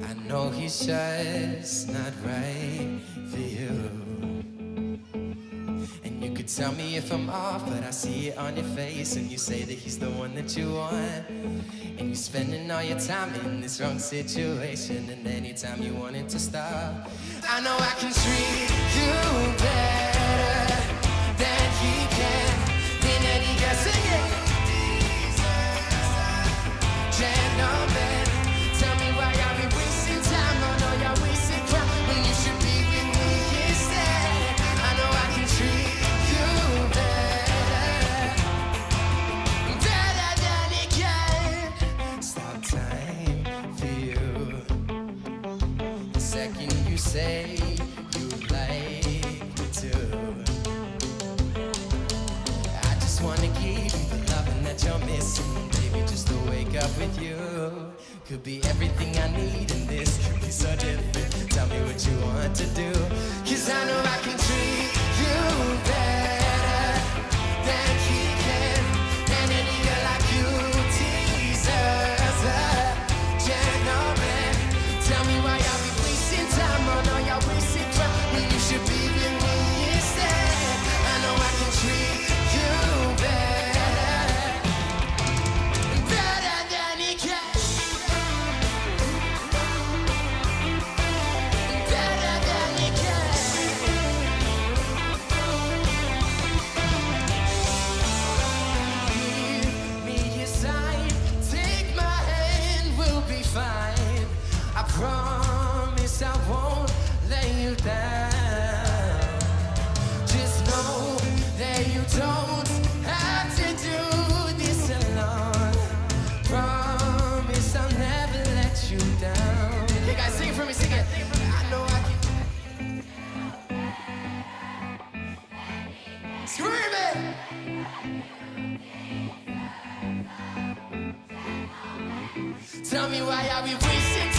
I know he's just not right for you. And you could tell me if I'm off, but I see it on your face. And you say that he's the one that you want. And you're spending all your time in this wrong situation. And anytime you want it to stop, I know I can treat you better than he can. Then he can sing it. Gentlemen, tell me why y'all be wasting time. I know y'all wasting time when you should be with me instead. I know I can treat you better than he can. Stop time for you. The second you say you like me too, I just wanna give you the loving that you're missing, baby. Just to wake up with you could be everything I need, and this could be so different. Tell me what you want to do, 'cause I know I can treat you better than he can. And any girl like you deserves a gentleman. Tell me why y'all be wasting time. Oh no, y'all wasting time when you should be with me instead. I know I can treat you better than he can. Better than he can. Give me your sign, take my hand, we'll be fine. I promise I won't let you down. Just know that you don't have to do this alone. Promise I'll never let you down. Hey guys, sing it for me, sing it. I know I can. Scream it! Tell me why I be wasting